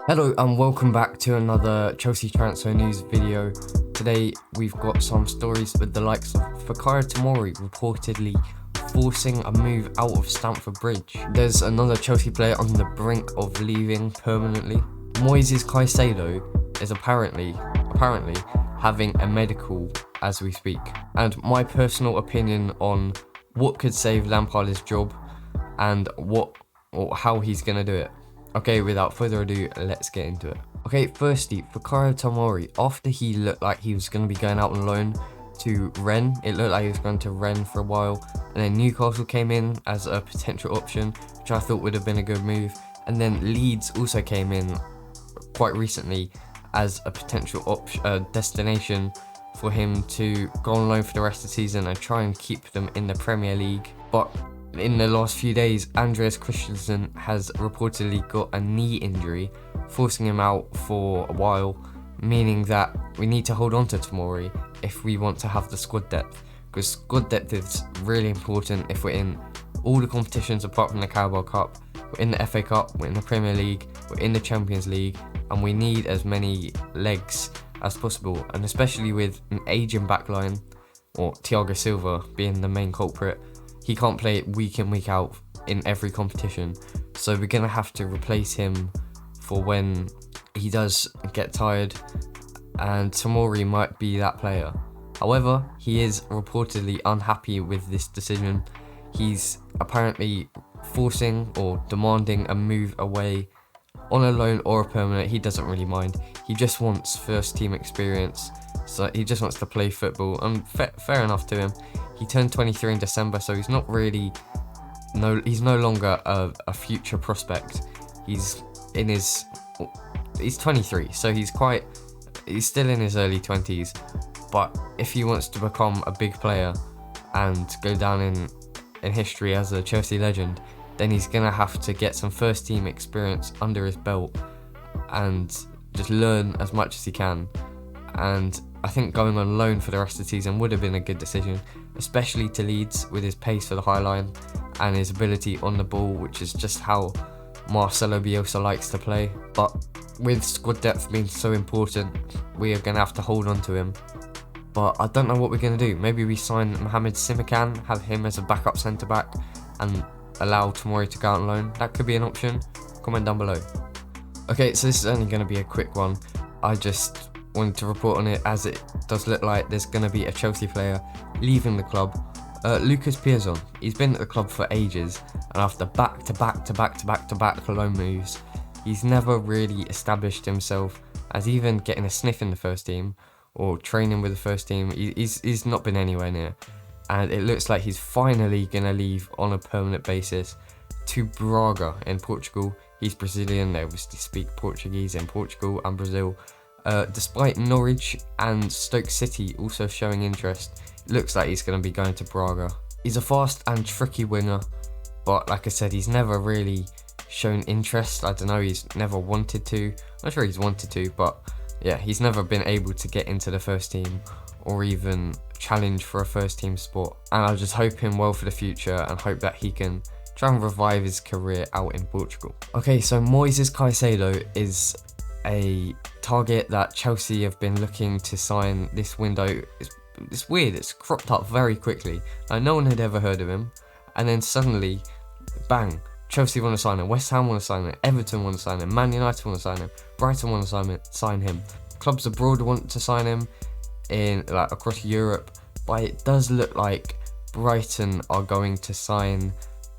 Hello and welcome back to another Chelsea transfer news video. Today we've got some stories with the likes of Fikayo Tomori reportedly forcing a move out of Stamford Bridge. There's another Chelsea player on the brink of leaving permanently. Moises Caicedo is apparently having a medical as we speak. And my personal opinion on what could save Lampard's job and how he's gonna do it. Okay, without further ado, let's get into it. Okay, firstly, Fikayo Tomori, after he looked like he was going to be going out on loan to Rennes, it looked like he was going to Rennes for a while, and then Newcastle came in as a potential option, which I thought would have been a good move, and then Leeds also came in quite recently as a potential destination for him to go on loan for the rest of the season and try and keep them in the Premier League. But in the last few days, Andreas Christensen has reportedly got a knee injury, forcing him out for a while, meaning that we need to hold on to Tomori if we want to have the squad depth, because squad depth is really important if we're in all the competitions apart from the Carabao Cup. We're in the FA Cup, we're in the Premier League, we're in the Champions League, and we need as many legs as possible, and especially with an aging backline, or Thiago Silva being the main culprit. He can't play week in, week out in every competition, so we're going to have to replace him for when he does get tired, and Tomori might be that player. However, he is reportedly unhappy with this decision. He's apparently forcing or demanding a move away on a loan or a permanent. He doesn't really mind. He just wants first team experience, so he just wants to play football, and fair enough to him. He turned 23 in December, so he's not really he's no longer a future prospect. He's 23, so he's still in his early 20s. But if he wants to become a big player and go down in history as a Chelsea legend, then he's gonna have to get some first team experience under his belt and just learn as much as he can. And I think going on loan for the rest of the season would have been a good decision, especially to Leeds with his pace for the high line and his ability on the ball, which is just how Marcelo Bielsa likes to play. But with squad depth being so important, we are going to have to hold on to him. But I don't know what we're going to do. Maybe we sign Mohamed Simikan, have him as a backup centre-back, and allow Tomori to go out on loan. That could be an option. Comment down below. Okay, so this is only going to be a quick one. I just wanted to report on it, as it does look like there's going to be a Chelsea player leaving the club. Lucas Piazon, he's been at the club for ages, and after back-to-back loan moves, he's never really established himself as even getting a sniff in the first team or training with the first team. He's not been anywhere near, and it looks like he's finally going to leave on a permanent basis to Braga in Portugal. He's Brazilian, they obviously speak Portuguese in Portugal and Brazil. Despite Norwich and Stoke City also showing interest, it looks like he's going to be going to Braga. He's a fast and tricky winger, but like I said, he's never really shown interest. I don't know, he's never wanted to. I'm sure he's wanted to, but yeah, he's never been able to get into the first team or even challenge for a first team spot. And I just hope him well for the future and hope that he can try and revive his career out in Portugal. Okay, so Moises Caicedo is a target that Chelsea have been looking to sign this window. It's weird, it's cropped up very quickly. Like, no one had ever heard of him, and then suddenly, bang, Chelsea want to sign him, West Ham want to sign him, Everton want to sign him, Man United want to sign him, Brighton want to sign him. Clubs abroad want to sign him across Europe, but it does look like Brighton are going to sign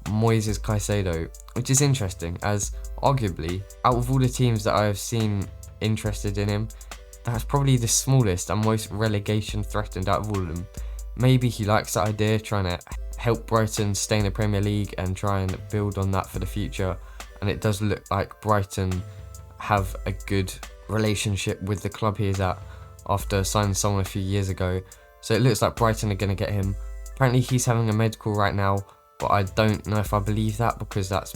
Moises Caicedo, which is interesting, as arguably out of all the teams that I have seen interested in him, that's probably the smallest and most relegation threatened out of all of them. Maybe he likes that idea, trying to help Brighton stay in the Premier League and try and build on that for the future. And it does look like Brighton have a good relationship with the club he is at after signing someone a few years ago. So it looks like Brighton are going to get him. Apparently he's having a medical right now, but I don't know if I believe that, because that's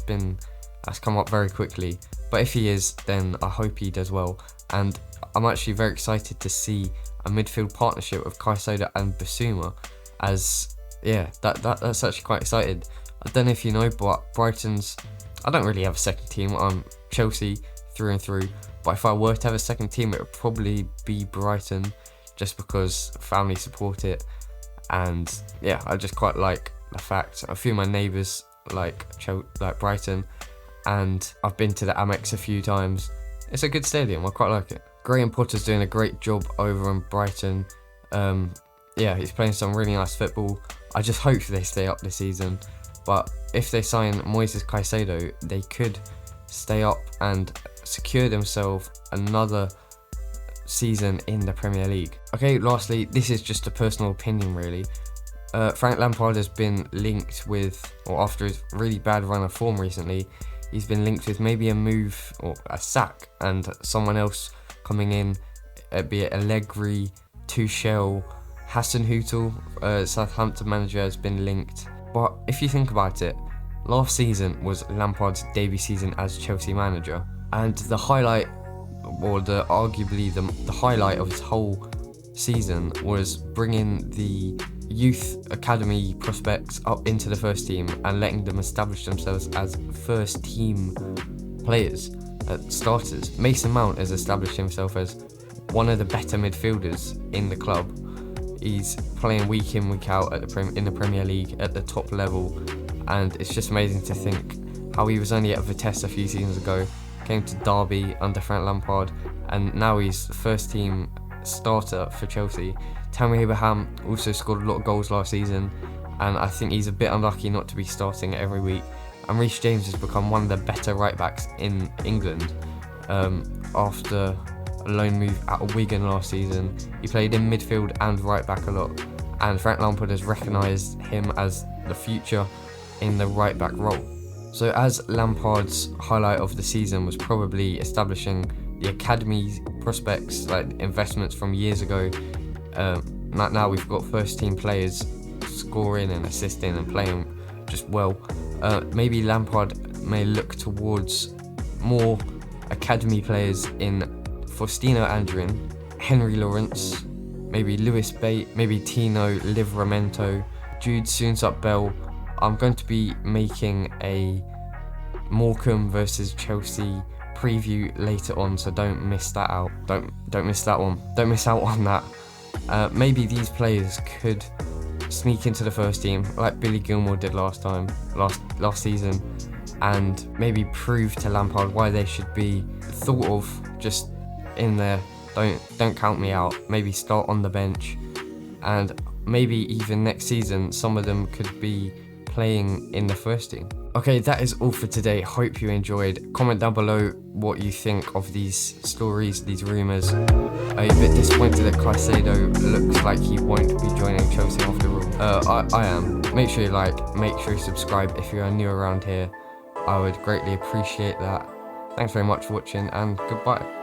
come up very quickly. But if he is, then I hope he does well. And I'm actually very excited to see a midfield partnership of Caicedo and Bissouma, as yeah, that's actually quite excited. I don't know if you know, but I don't really have a second team. Chelsea through and through. But if I were to have a second team, it would probably be Brighton, just because family support it. And yeah, I just quite like the fact a few of my neighbours like Brighton, and I've been to the Amex a few times. It's a good stadium, I quite like it. Graham Potter's doing a great job over in Brighton. Yeah, he's playing some really nice football. I just hope they stay up this season. But if they sign Moises Caicedo, they could stay up and secure themselves another season in the Premier League. Okay, lastly, this is just a personal opinion really. Frank Lampard has been linked with, or after his really bad run of form recently, he's been linked with maybe a move or a sack and someone else coming in, be it Allegri, Tuchel, Hasenhüttl, Southampton manager, has been linked. But if you think about it, last season was Lampard's debut season as Chelsea manager, and the highlight, or arguably the highlight of his whole season was bringing the youth academy prospects up into the first team and letting them establish themselves as first team players, starters. Mason Mount has established himself as one of the better midfielders in the club. He's playing week in, week out in the Premier League at the top level, and it's just amazing to think how he was only at Vitesse a few seasons ago, came to Derby under Frank Lampard, and now he's first team starter for Chelsea. Tammy Abraham also scored a lot of goals last season, and I think he's a bit unlucky not to be starting every week. And Reece James has become one of the better right backs in England after a loan move out of Wigan last season. He played in midfield and right back a lot, and Frank Lampard has recognised him as the future in the right back role. So as Lampard's highlight of the season was probably establishing the academy prospects, like investments from years ago, now we've got first team players scoring and assisting and playing just well. Maybe Lampard may look towards more academy players in Faustino Andrin, Henry Lawrence, maybe Lewis Bate, maybe Tino Livramento, Jude Soonsup-Bell. I'm going to be making a Morecambe versus Chelsea preview later on, so don't miss that out. Don't miss that one. Don't miss out on that. Maybe these players could sneak into the first team like Billy Gilmore did last season, and maybe prove to Lampard why they should be thought of just in there. Don't count me out. Maybe start on the bench, and maybe even next season some of them could be playing in the first team. Okay, that is all for today. Hope you enjoyed. Comment down below what you think of these stories, these rumours. I'm a bit disappointed that Caicedo looks like he won't be joining Chelsea after all. I am. Make sure you like, make sure you subscribe if you are new around here. I would greatly appreciate that. Thanks very much for watching, and goodbye.